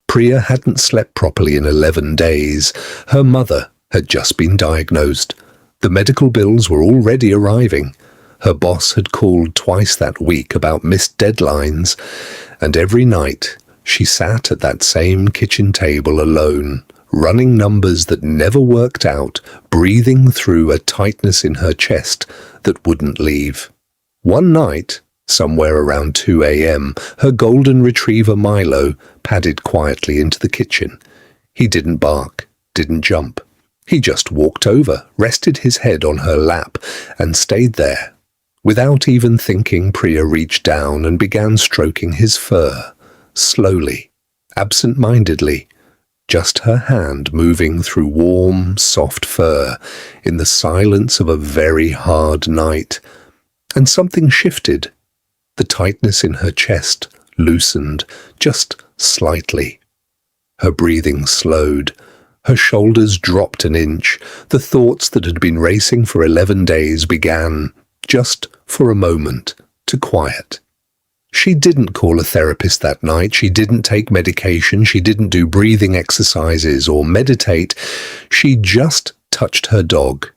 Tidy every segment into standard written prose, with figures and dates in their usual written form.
Priya hadn't slept properly in 11 days. Her mother had just been diagnosed. The medical bills were already arriving. Her boss had called twice that week about missed deadlines, and every night she sat at that same kitchen table alone, running numbers that never worked out, breathing through a tightness in her chest that wouldn't leave. One night, somewhere around 2 a.m., her golden retriever Milo padded quietly into the kitchen. He didn't bark, didn't jump. He just walked over, rested his head on her lap, and stayed there. Without even thinking, Priya reached down and began stroking his fur, slowly, absent-mindedly, just her hand moving through warm, soft fur in the silence of a very hard night. And something shifted. The tightness in her chest loosened, just slightly. Her breathing slowed. Her shoulders dropped an inch. The thoughts that had been racing for 11 days began, just for a moment, to quiet. She didn't call a therapist that night. She didn't take medication. She didn't do breathing exercises or meditate. She just touched her dog,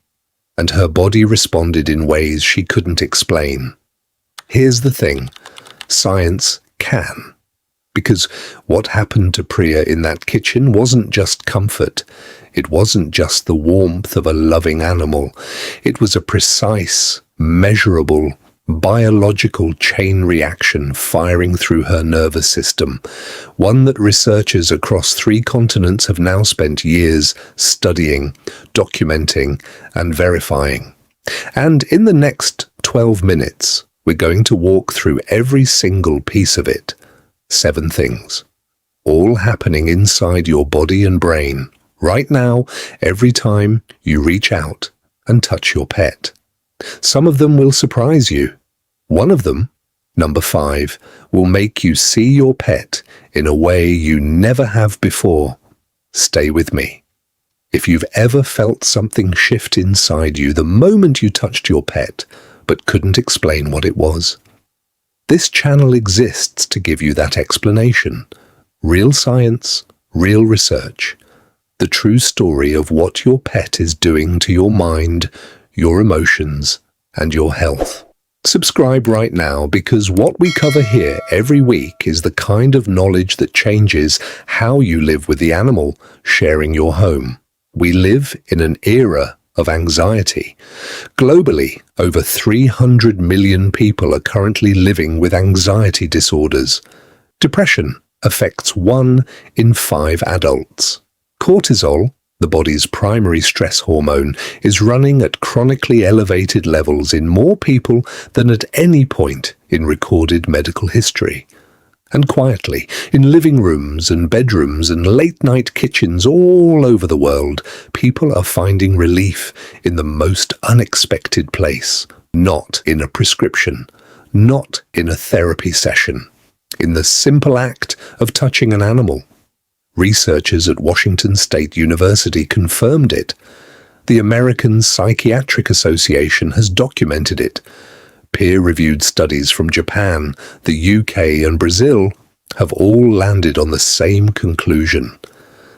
and her body responded in ways she couldn't explain. Here's the thing. Science can. Because what happened to Priya in that kitchen wasn't just comfort. It wasn't just the warmth of a loving animal. It was a precise, measurable, biological chain reaction firing through her nervous system, one that researchers across 3 continents have now spent years studying, documenting, and verifying. And in the next 12 minutes, we're going to walk through every single piece of it. 7 things, all happening inside your body and brain, right now, every time you reach out and touch your pet. Some of them will surprise you. One of them, number 5, will make you see your pet in a way you never have before. Stay with me. If you've ever felt something shift inside you the moment you touched your pet, but couldn't explain what it was, this channel exists to give you that explanation. Real science, real research. The true story of what your pet is doing to your mind, your emotions, and your health. Subscribe right now, because what we cover here every week is the kind of knowledge that changes how you live with the animal sharing your home. We live in an era of anxiety. Globally, over 300 million people are currently living with anxiety disorders. Depression affects 1 in 5 adults. Cortisol, the body's primary stress hormone, is running at chronically elevated levels in more people than at any point in recorded medical history. And quietly, in living rooms and bedrooms and late-night kitchens all over the world, people are finding relief in the most unexpected place. Not in a prescription, not in a therapy session, in the simple act of touching an animal. Researchers at Washington State University confirmed it. The American Psychiatric Association has documented it. Peer-reviewed studies from Japan, the UK, and Brazil have all landed on the same conclusion.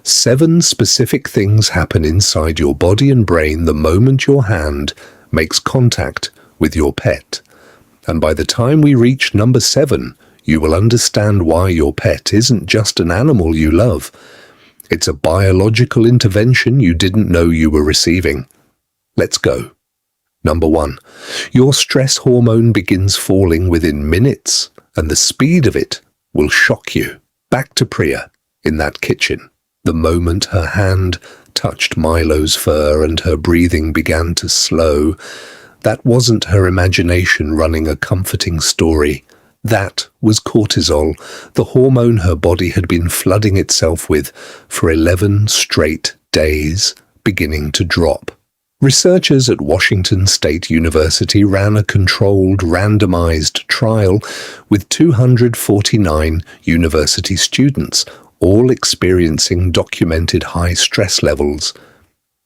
7 specific things happen inside your body and brain the moment your hand makes contact with your pet. And by the time we reach number 7, you will understand why your pet isn't just an animal you love. It's a biological intervention you didn't know you were receiving. Let's go. Number 1, your stress hormone begins falling within minutes, and the speed of it will shock you. Back to Priya in that kitchen. The moment her hand touched Milo's fur and her breathing began to slow, that wasn't her imagination running a comforting story. That was cortisol, the hormone her body had been flooding itself with for 11 straight days, beginning to drop. Researchers at Washington State University ran a controlled, randomized trial with 249 university students, all experiencing documented high stress levels.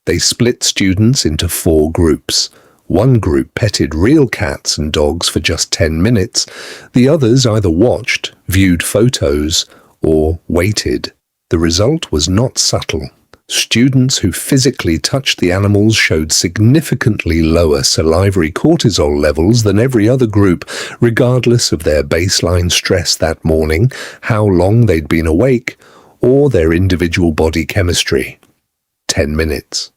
They split students into 4 groups. One group petted real cats and dogs for just 10 minutes. The others either watched, viewed photos, or waited. The result was not subtle. Students who physically touched the animals showed significantly lower salivary cortisol levels than every other group, regardless of their baseline stress that morning, how long they'd been awake, or their individual body chemistry. 10 minutes.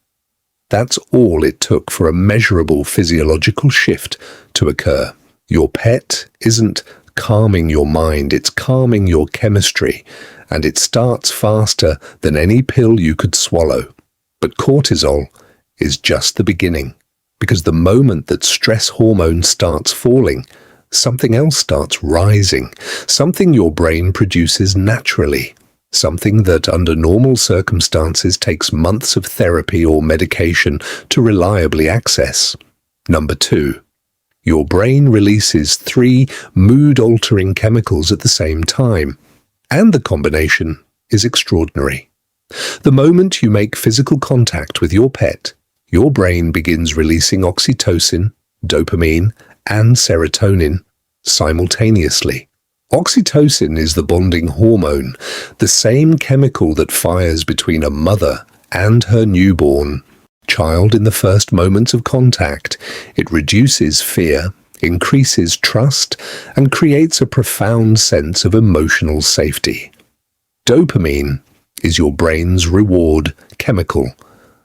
That's all it took for a measurable physiological shift to occur. Your pet isn't calming your mind, it's calming your chemistry, and it starts faster than any pill you could swallow. But cortisol is just the beginning, because the moment that stress hormone starts falling, something else starts rising, something your brain produces naturally, something that under normal circumstances takes months of therapy or medication to reliably access. Number 2. Your brain releases 3 mood-altering chemicals at the same time, and the combination is extraordinary. The moment you make physical contact with your pet, your brain begins releasing oxytocin, dopamine, and serotonin simultaneously. Oxytocin is the bonding hormone, the same chemical that fires between a mother and her newborn child in the first moments of contact. It reduces fear, increases trust, and creates a profound sense of emotional safety. Dopamine is your brain's reward chemical,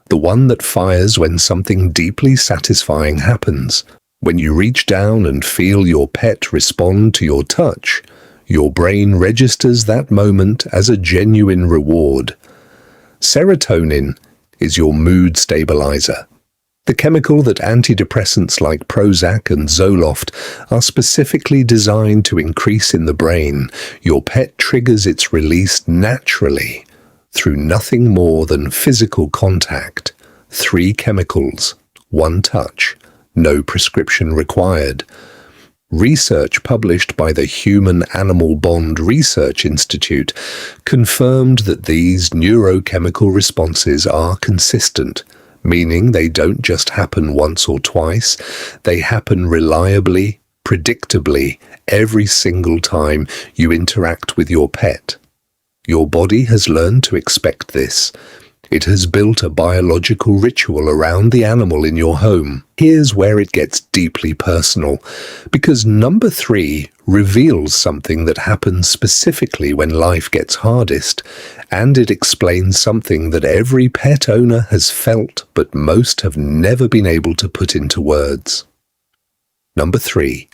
the one that fires when something deeply satisfying happens. When you reach down and feel your pet respond to your touch, your brain registers that moment as a genuine reward. Serotonin is your mood stabilizer, the chemical that antidepressants like Prozac and Zoloft are specifically designed to increase in the brain. Your pet triggers its release naturally through nothing more than physical contact. 3 chemicals, 1 touch, no prescription required. Research published by the Human-Animal Bond Research Institute confirmed that these neurochemical responses are consistent, meaning they don't just happen once or twice, they happen reliably, predictably, every single time you interact with your pet. Your body has learned to expect this. It has built a biological ritual around the animal in your home. Here's where it gets deeply personal, because number 3 reveals something that happens specifically when life gets hardest, and it explains something that every pet owner has felt but most have never been able to put into words. Number 3.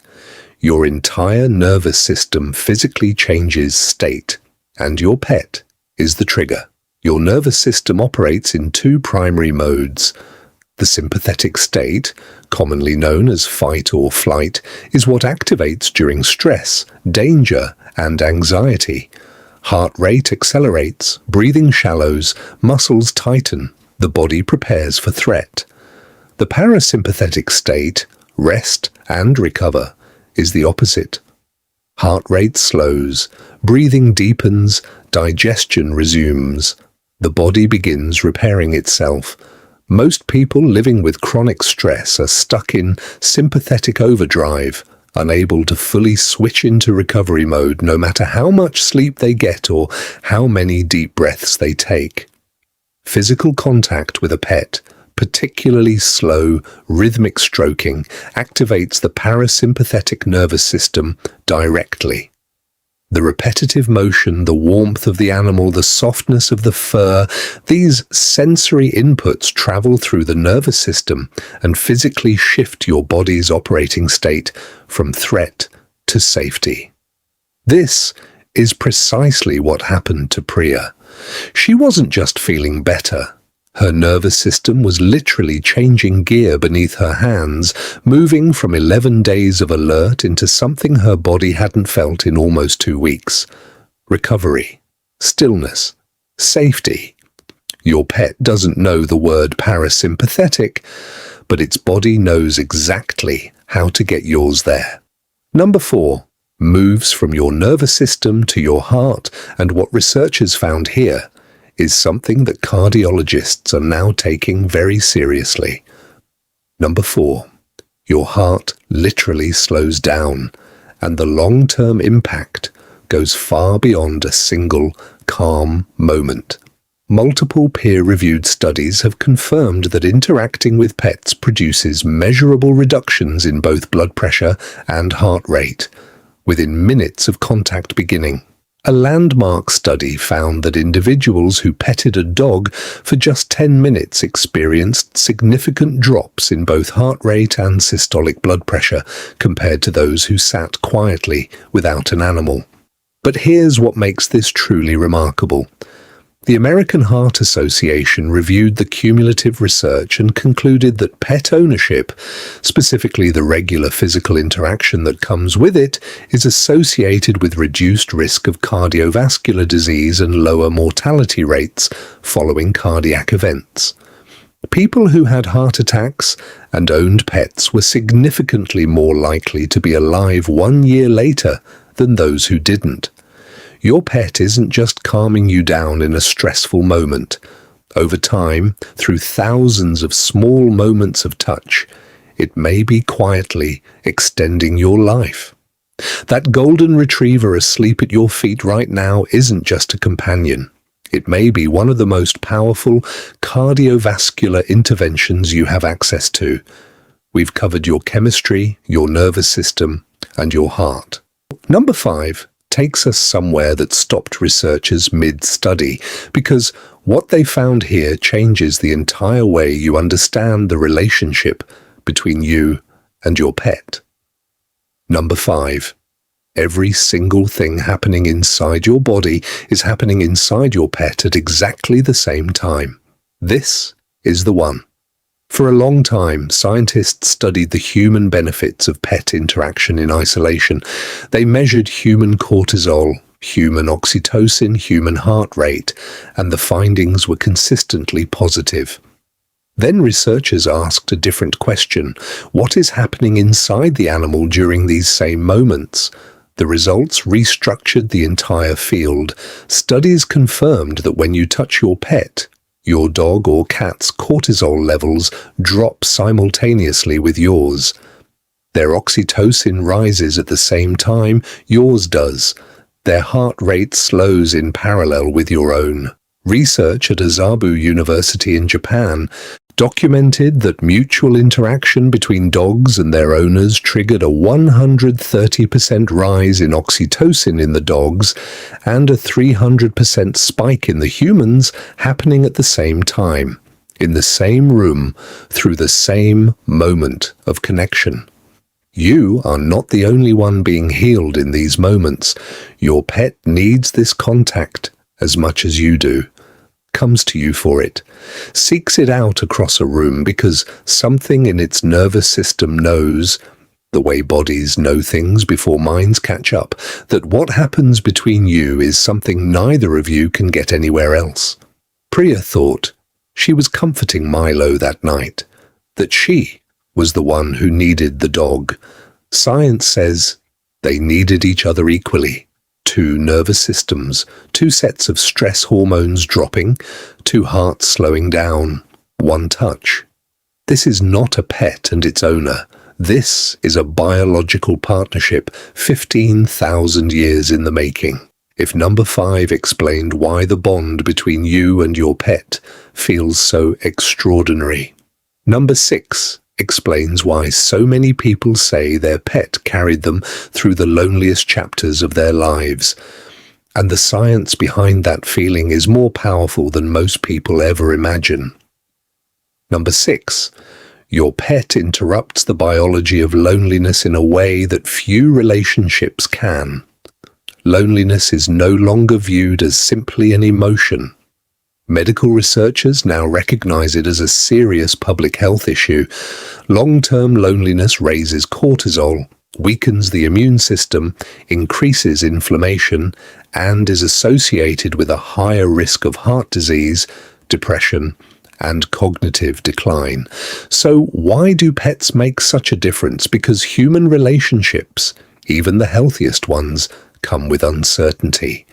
Your entire nervous system physically changes state, and your pet is the trigger. Your nervous system operates in 2 primary modes. The sympathetic state, commonly known as fight or flight, is what activates during stress, danger, and anxiety. Heart rate accelerates, breathing shallows, muscles tighten, the body prepares for threat. The parasympathetic state, rest and recover, is the opposite. Heart rate slows, breathing deepens, digestion resumes. The body begins repairing itself. Most people living with chronic stress are stuck in sympathetic overdrive, unable to fully switch into recovery mode no matter how much sleep they get or how many deep breaths they take. Physical contact with a pet, particularly slow, rhythmic stroking, activates the parasympathetic nervous system directly. The repetitive motion, the warmth of the animal, the softness of the fur, these sensory inputs travel through the nervous system and physically shift your body's operating state from threat to safety. This is precisely what happened to Priya. She wasn't just feeling better. Her nervous system was literally changing gear beneath her hands, moving from 11 days of alert into something her body hadn't felt in almost 2 weeks. Recovery, stillness, safety. Your pet doesn't know the word parasympathetic, but its body knows exactly how to get yours there. Number 4. Moves from your nervous system to your heart, and what researchers found here is something that cardiologists are now taking very seriously. Number 4. Your heart literally slows down, and the long-term impact goes far beyond a single calm moment. Multiple peer-reviewed studies have confirmed that interacting with pets produces measurable reductions in both blood pressure and heart rate, within minutes of contact beginning. A landmark study found that individuals who petted a dog for just 10 minutes experienced significant drops in both heart rate and systolic blood pressure compared to those who sat quietly without an animal. But here's what makes this truly remarkable. The American Heart Association reviewed the cumulative research and concluded that pet ownership, specifically the regular physical interaction that comes with it, is associated with reduced risk of cardiovascular disease and lower mortality rates following cardiac events. People who had heart attacks and owned pets were significantly more likely to be alive 1 year later than those who didn't. Your pet isn't just calming you down in a stressful moment. Over time, through thousands of small moments of touch, it may be quietly extending your life. That golden retriever asleep at your feet right now isn't just a companion. It may be one of the most powerful cardiovascular interventions you have access to. We've covered your chemistry, your nervous system, and your heart. Number 5 takes us somewhere that stopped researchers mid-study, because what they found here changes the entire way you understand the relationship between you and your pet. Number 5. Every single thing happening inside your body is happening inside your pet at exactly the same time. This is the one. For a long time, scientists studied the human benefits of pet interaction in isolation. They measured human cortisol, human oxytocin, human heart rate, and the findings were consistently positive. Then researchers asked a different question. What is happening inside the animal during these same moments? The results restructured the entire field. Studies confirmed that when you touch your pet, your dog or cat's cortisol levels drop simultaneously with yours. Their oxytocin rises at the same time yours does. Their heart rate slows in parallel with your own. Research at Azabu University in Japan documented that mutual interaction between dogs and their owners triggered a 130% rise in oxytocin in the dogs and a 300% spike in the humans happening at the same time, in the same room, through the same moment of connection. You are not the only one being healed in these moments. Your pet needs this contact as much as you do. Comes to you for it, seeks it out across a room because something in its nervous system knows, the way bodies know things before minds catch up, that what happens between you is something neither of you can get anywhere else. Priya thought she was comforting Milo that night, that she was the one who needed the dog. Science says they needed each other equally. 2 nervous systems, 2 sets of stress hormones dropping, 2 hearts slowing down, 1 touch. This is not a pet and its owner. This is a biological partnership 15,000 years in the making. If number 5 explained why the bond between you and your pet feels so extraordinary, number 6 explains why so many people say their pet carried them through the loneliest chapters of their lives. And the science behind that feeling is more powerful than most people ever imagine. Number 6, your pet interrupts the biology of loneliness in a way that few relationships can. Loneliness is no longer viewed as simply an emotion. Medical researchers now recognize it as a serious public health issue. Long-term loneliness raises cortisol, weakens the immune system, increases inflammation, and is associated with a higher risk of heart disease, depression, and cognitive decline. So why do pets make such a difference? Because human relationships, even the healthiest ones, come with uncertainty.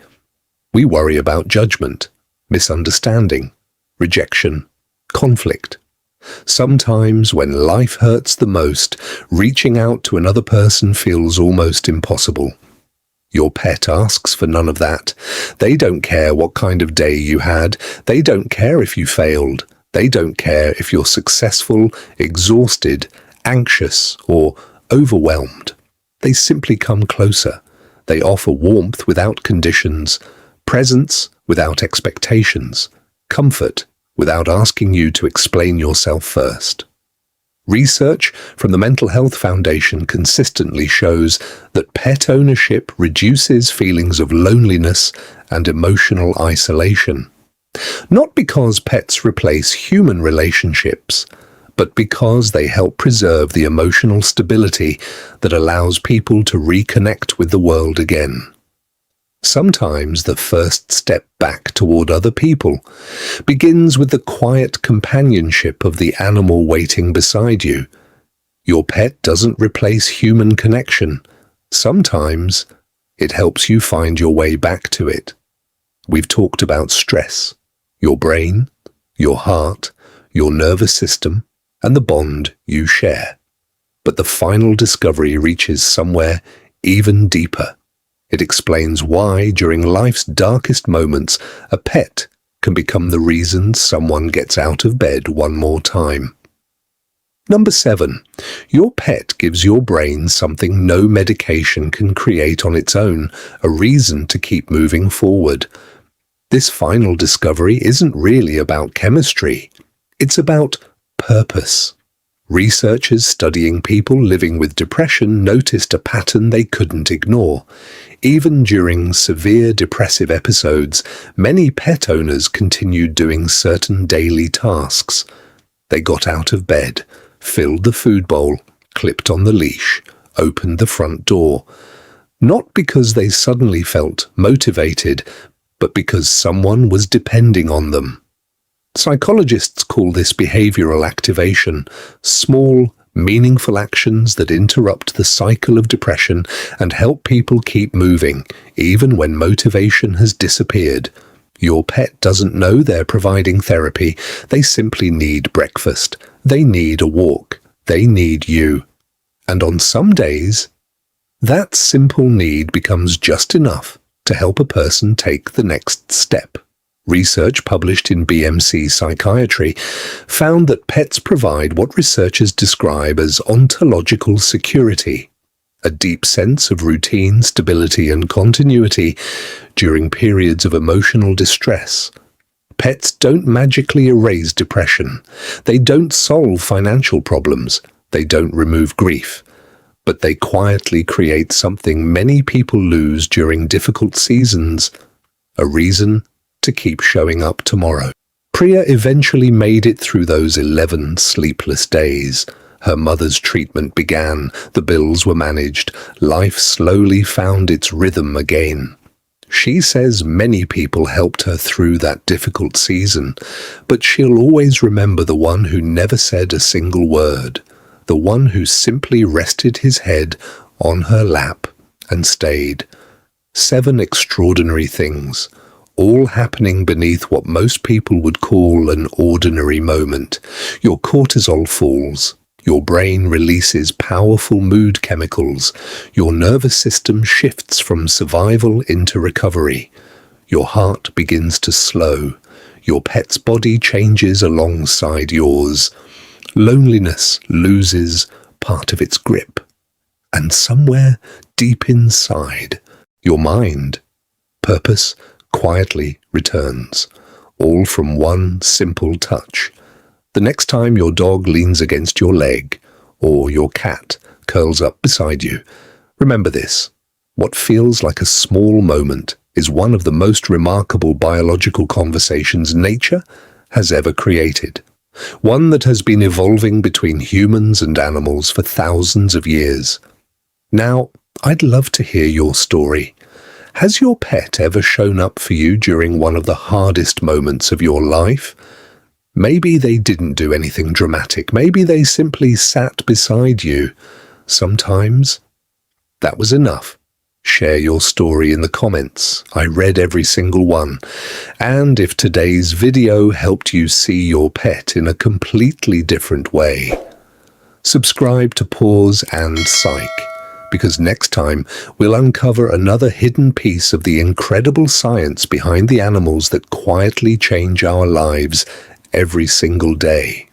We worry about judgment, misunderstanding, rejection, conflict. Sometimes when life hurts the most, reaching out to another person feels almost impossible. Your pet asks for none of that. They don't care what kind of day you had. They don't care if you failed. They don't care if you're successful, exhausted, anxious, or overwhelmed. They simply come closer. They offer warmth without conditions, presence without expectations, comfort without asking you to explain yourself first. Research from the Mental Health Foundation consistently shows that pet ownership reduces feelings of loneliness and emotional isolation. Not because pets replace human relationships, but because they help preserve the emotional stability that allows people to reconnect with the world again. Sometimes the first step back toward other people begins with the quiet companionship of the animal waiting beside you. Your pet doesn't replace human connection. Sometimes it helps you find your way back to it. We've talked about stress, your brain, your heart, your nervous system, and the bond you share. But the final discovery reaches somewhere even deeper. It explains why, during life's darkest moments, a pet can become the reason someone gets out of bed one more time. Number 7. Your pet gives your brain something no medication can create on its own, a reason to keep moving forward. This final discovery isn't really about chemistry. It's about purpose. Researchers studying people living with depression noticed a pattern they couldn't ignore. Even during severe depressive episodes, many pet owners continued doing certain daily tasks. They got out of bed, filled the food bowl, clipped on the leash, opened the front door. Not because they suddenly felt motivated, but because someone was depending on them. Psychologists call this behavioral activation, small, meaningful actions that interrupt the cycle of depression and help people keep moving, even when motivation has disappeared. Your pet doesn't know they're providing therapy. They simply need breakfast. They need a walk. They need you. And on some days, that simple need becomes just enough to help a person take the next step. Research published in BMC Psychiatry found that pets provide what researchers describe as ontological security, a deep sense of routine, stability, and continuity during periods of emotional distress. Pets don't magically erase depression. They don't solve financial problems. They don't remove grief. But they quietly create something many people lose during difficult seasons, a reason to keep showing up tomorrow. Priya eventually made it through those 11 sleepless days. Her mother's treatment began, the bills were managed, life slowly found its rhythm again. She says many people helped her through that difficult season, but she'll always remember the one who never said a single word, the one who simply rested his head on her lap and stayed. 7 extraordinary things, all happening beneath what most people would call an ordinary moment. Your cortisol falls. Your brain releases powerful mood chemicals. Your nervous system shifts from survival into recovery. Your heart begins to slow. Your pet's body changes alongside yours. Loneliness loses part of its grip. And somewhere deep inside, your mind, purpose, quietly returns, all from one simple touch. The next time your dog leans against your leg, or your cat curls up beside you, remember this: what feels like a small moment is one of the most remarkable biological conversations nature has ever created, one that has been evolving between humans and animals for thousands of years. Now, I'd love to hear your story. Has your pet ever shown up for you during one of the hardest moments of your life? Maybe they didn't do anything dramatic. Maybe they simply sat beside you. Sometimes that was enough. Share your story in the comments. I read every single one. And if today's video helped you see your pet in a completely different way, subscribe to Paws and Psych, because next time we'll uncover another hidden piece of the incredible science behind the animals that quietly change our lives every single day.